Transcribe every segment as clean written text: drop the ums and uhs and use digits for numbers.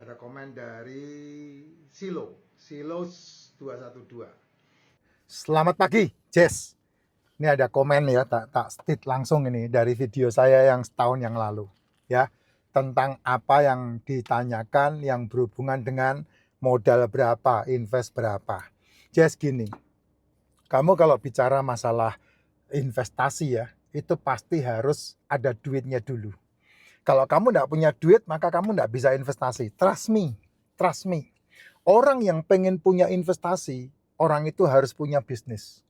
Ada komen dari Silos 212. Selamat pagi, Jess. Ini ada komen ya, tak state langsung ini dari video saya yang setahun yang lalu ya, tentang apa yang ditanyakan yang berhubungan dengan modal berapa, invest berapa. Jess, gini, kamu kalau bicara masalah investasi ya, itu pasti harus ada duitnya dulu. Kalau kamu tidak punya duit, maka kamu tidak bisa investasi. Trust me, trust me. Orang yang pengen punya investasi, orang itu harus punya bisnis.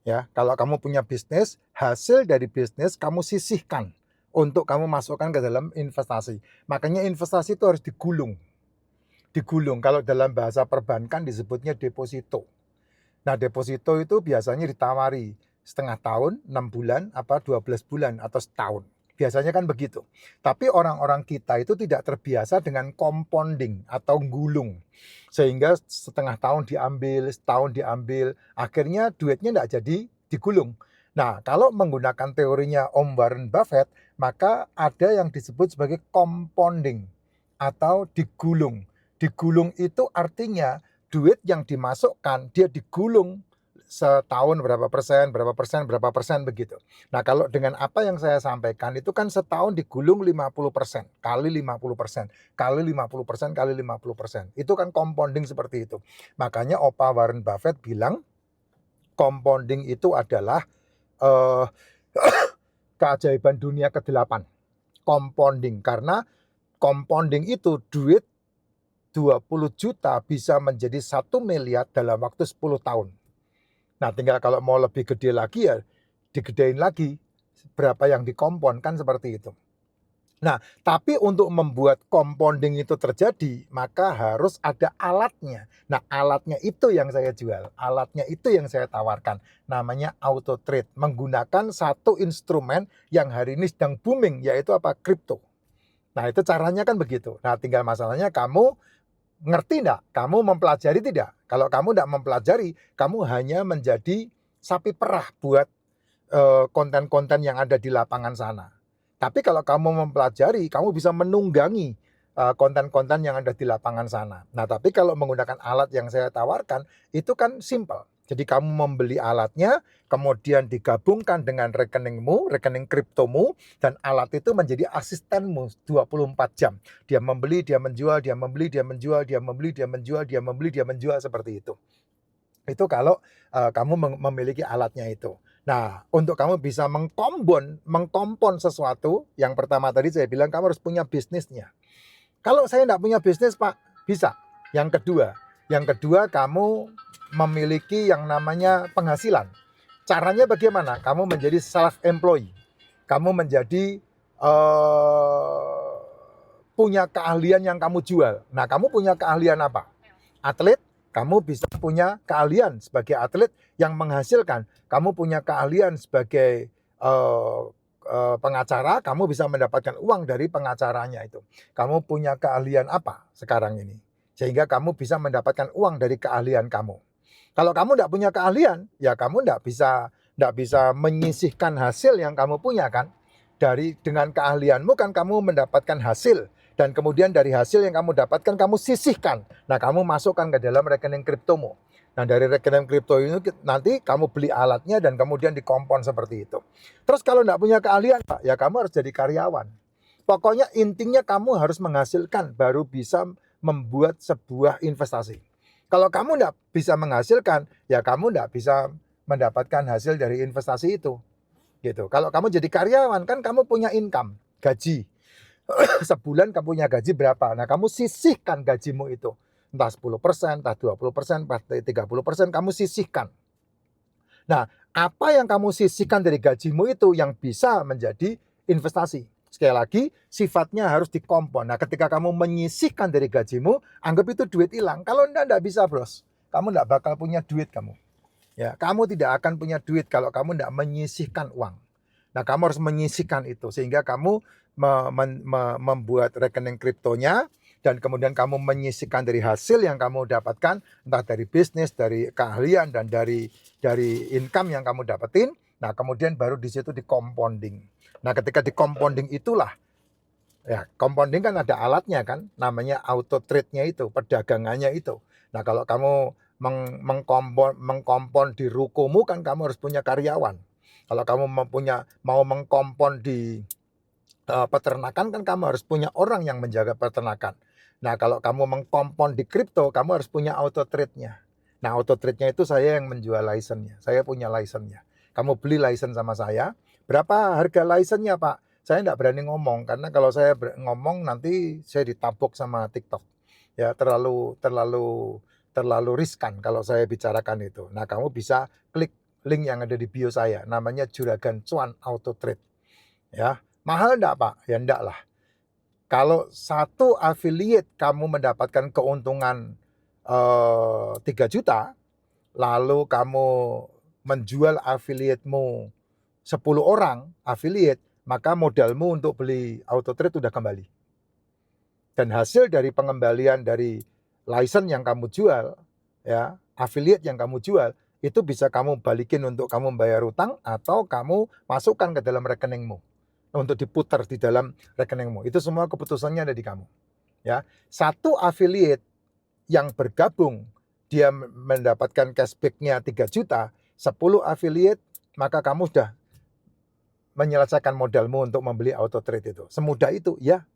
Ya, kalau kamu punya bisnis, hasil dari bisnis kamu sisihkan untuk kamu masukkan ke dalam investasi. Makanya investasi itu harus digulung. Digulung, kalau dalam bahasa perbankan disebutnya deposito. Nah, deposito itu biasanya ditawari setengah tahun, 6 bulan, 12 bulan, atau setahun. Biasanya kan begitu. Tapi orang-orang kita itu tidak terbiasa dengan compounding atau gulung. Sehingga setengah tahun diambil, setahun diambil, akhirnya duitnya tidak jadi digulung. Nah, kalau menggunakan teorinya Om Warren Buffett, maka ada yang disebut sebagai compounding atau digulung. Digulung itu artinya duit yang dimasukkan dia digulung setahun berapa persen begitu. Nah, kalau dengan apa yang saya sampaikan itu kan setahun digulung 50% kali 50% kali 50% kali 50%. Itu kan compounding seperti itu. Makanya Opa Warren Buffett bilang compounding itu adalah keajaiban dunia ke-8. Compounding, karena compounding itu duit 20 juta bisa menjadi 1 miliar dalam waktu 10 tahun. Nah, tinggal kalau mau lebih gede lagi ya digedein lagi berapa yang dikompon, kan seperti itu. Nah, tapi untuk membuat compounding itu terjadi, maka harus ada alatnya. Nah, alatnya itu yang saya jual, alatnya itu yang saya tawarkan. Namanya auto trade, menggunakan satu instrumen yang hari ini sedang booming, yaitu apa? Kripto. Nah, itu caranya kan begitu. Nah, tinggal masalahnya kamu ngerti enggak? Kamu mempelajari tidak? Kalau kamu enggak mempelajari, kamu hanya menjadi sapi perah buat konten-konten yang ada di lapangan sana. Tapi kalau kamu mempelajari, kamu bisa menunggangi konten-konten yang ada di lapangan sana. Nah, tapi kalau menggunakan alat yang saya tawarkan, itu kan simple. Jadi kamu membeli alatnya, kemudian digabungkan dengan rekeningmu, rekening kriptomu, dan alat itu menjadi asistenmu 24 jam. Dia membeli, dia menjual, dia membeli, dia menjual, dia membeli, dia menjual, dia membeli, dia menjual, seperti itu. Itu kalau kamu memiliki alatnya itu. Nah, untuk kamu bisa mengkompon sesuatu, yang pertama tadi saya bilang kamu harus punya bisnisnya. Kalau saya tidak punya bisnis, Pak, bisa. Yang kedua kamu memiliki yang namanya penghasilan. Caranya bagaimana? Kamu menjadi self-employed. Kamu menjadi punya keahlian yang kamu jual. Nah, kamu punya keahlian apa? Atlet, kamu bisa punya keahlian sebagai atlet yang menghasilkan. Kamu punya keahlian sebagai pengacara, kamu bisa mendapatkan uang dari pengacaranya itu. Kamu punya keahlian apa sekarang ini? Sehingga kamu bisa mendapatkan uang dari keahlian kamu. Kalau kamu tidak punya keahlian, ya kamu tidak bisa menyisihkan hasil yang kamu punya kan. Dengan keahlianmu kan kamu mendapatkan hasil. Dan kemudian dari hasil yang kamu dapatkan, kamu sisihkan. Nah, kamu masukkan ke dalam rekening kriptomu. Nah, dari rekening kripto ini nanti kamu beli alatnya dan kemudian dikompon seperti itu. Terus kalau tidak punya keahlian, Pak, ya kamu harus jadi karyawan. Pokoknya intinya kamu harus menghasilkan baru bisa membuat sebuah investasi. Kalau kamu tidak bisa menghasilkan, ya kamu tidak bisa mendapatkan hasil dari investasi itu. Gitu. Kalau kamu jadi karyawan, kan kamu punya income, gaji. Sebulan kamu punya gaji berapa? Nah, kamu sisihkan gajimu itu. Entah 10%, entah 20%, entah 30%, kamu sisihkan. Nah, apa yang kamu sisihkan dari gajimu itu yang bisa menjadi investasi. Sekali lagi, sifatnya harus dikompon. Nah, ketika kamu menyisihkan dari gajimu, anggap itu duit hilang. Kalau enggak bisa, bros. Kamu enggak bakal punya duit kamu. Ya, kamu tidak akan punya duit kalau kamu enggak menyisihkan uang. Nah, kamu harus menyisihkan itu sehingga kamu membuat rekening kriptonya dan kemudian kamu menyisihkan dari hasil yang kamu dapatkan, entah dari bisnis, dari keahlian, dan dari income yang kamu dapetin. Nah, kemudian baru di situ di compounding. Nah, ketika di compounding itulah Ya, compounding kan ada alatnya kan, namanya auto trade-nya itu, perdagangannya itu. Nah, kalau kamu mengkompon di rukomu kan kamu harus punya karyawan. Kalau kamu mau mengkompon di peternakan kan kamu harus punya orang yang menjaga peternakan. Nah, kalau kamu mengkompon di kripto, kamu harus punya auto trade-nya. Nah, auto trade-nya itu saya yang menjual license-nya. Saya punya license-nya. Kamu beli license sama saya, berapa harga license-nya, Pak? Saya tidak berani ngomong karena kalau saya ngomong nanti saya ditabok sama TikTok. Ya, terlalu riskan kalau saya bicarakan itu. Nah, kamu bisa klik link yang ada di bio saya, namanya Juragan Cuan Auto Trade. Ya, mahal enggak, Pak? Ya enggak lah. Kalau satu affiliate kamu mendapatkan keuntungan 3 juta, lalu kamu menjual affiliate-mu 10 orang affiliate, maka modalmu untuk beli auto trade sudah kembali. Dan hasil dari pengembalian dari license yang kamu jual, ya, affiliate yang kamu jual, itu bisa kamu balikin untuk kamu bayar utang atau kamu masukkan ke dalam rekeningmu untuk diputar di dalam rekeningmu. Itu semua keputusannya ada di kamu. Ya, satu affiliate yang bergabung dia mendapatkan cashback-nya 3 juta, 10 affiliate, maka kamu sudah menyelesaikan modalmu untuk membeli auto trade itu. Semudah itu, ya.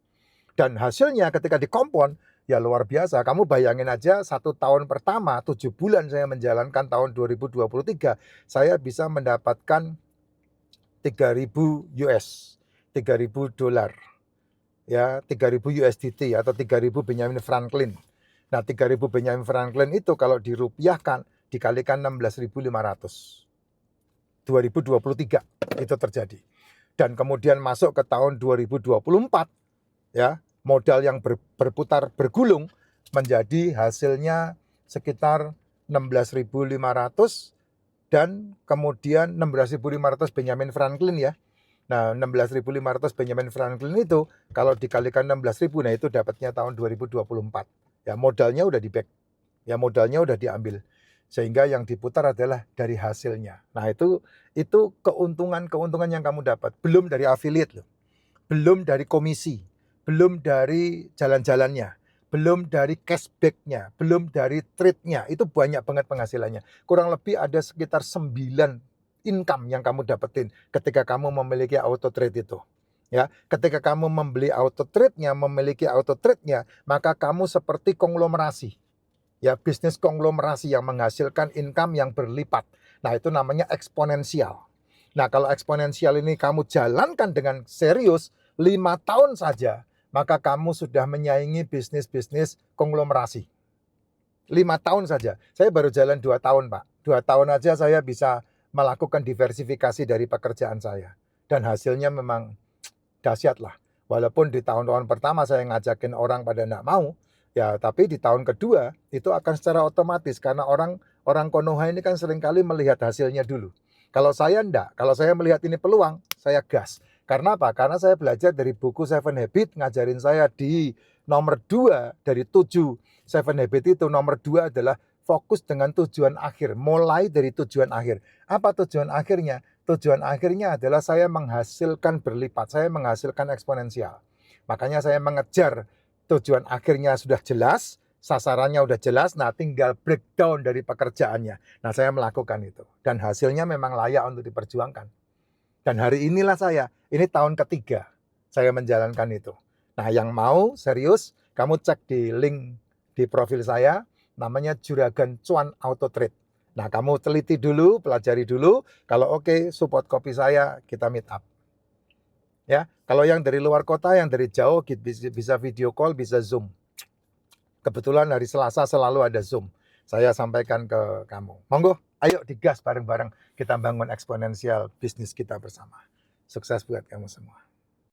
Dan hasilnya ketika dikompon, ya luar biasa. Kamu bayangin aja 1 tahun pertama, 7 bulan saya menjalankan tahun 2023, saya bisa mendapatkan 3.000 US, 3.000 dolar. Ya, 3.000 USDT atau 3.000 Benjamin Franklin. Nah, 3.000 Benjamin Franklin itu kalau dirupiahkan dikalikan 16.500. 2023 itu terjadi. Dan kemudian masuk ke tahun 2024, ya, modal yang berputar bergulung menjadi hasilnya sekitar 16.500 dan kemudian 16.500 Benjamin Franklin, ya. Nah, 16.500 Benjamin Franklin itu kalau dikalikan 16.000, nah itu dapatnya tahun 2024. Ya, modalnya udah di-back. Ya, modalnya udah diambil. Sehingga yang diputar adalah dari hasilnya. Nah, itu keuntungan-keuntungan yang kamu dapat, belum dari affiliate loh. Belum dari komisi, belum dari jalan-jalannya, belum dari cashback-nya, belum dari trade-nya. Itu banyak banget penghasilannya. Kurang lebih ada sekitar 9 income yang kamu dapetin ketika kamu memiliki auto trade itu. Ya, ketika kamu membeli auto trade-nya, memiliki auto trade-nya, maka kamu seperti konglomerasi. Ya, bisnis konglomerasi yang menghasilkan income yang berlipat. Nah, itu namanya eksponensial. Nah, kalau eksponensial ini kamu jalankan dengan serius 5 tahun saja, maka kamu sudah menyaingi bisnis-bisnis konglomerasi. 5 tahun saja. Saya baru jalan 2 tahun, Pak. 2 tahun aja saya bisa melakukan diversifikasi dari pekerjaan saya. Dan hasilnya memang dahsyat lah. Walaupun di tahun-tahun pertama saya ngajakin orang pada enggak mau, ya, tapi di tahun kedua itu akan secara otomatis karena orang Konoha ini kan seringkali melihat hasilnya dulu. Kalau saya enggak, kalau saya melihat ini peluang, saya gas. Karena apa? Karena saya belajar dari buku Seven Habits, ngajarin saya di nomor 2 dari 7 Seven Habits itu, nomor 2 adalah fokus dengan tujuan akhir, mulai dari tujuan akhir. Apa tujuan akhirnya? Tujuan akhirnya adalah saya menghasilkan berlipat, saya menghasilkan eksponensial. Makanya saya mengejar tujuan akhirnya sudah jelas, sasarannya sudah jelas, nah tinggal breakdown dari pekerjaannya. Nah, saya melakukan itu. Dan hasilnya memang layak untuk diperjuangkan. Dan hari inilah ini tahun ketiga saya menjalankan itu. Nah, yang mau serius, kamu cek di link di profil saya, namanya Juragan Cuan Auto Trade. Nah, kamu teliti dulu, pelajari dulu. Kalau oke, support kopi saya, kita meet up. Ya, kalau yang dari luar kota, yang dari jauh, bisa video call, bisa Zoom. Kebetulan hari Selasa selalu ada Zoom. Saya sampaikan ke kamu. Monggo, ayo digas bareng-bareng kita bangun eksponensial bisnis kita bersama. Sukses buat kamu semua.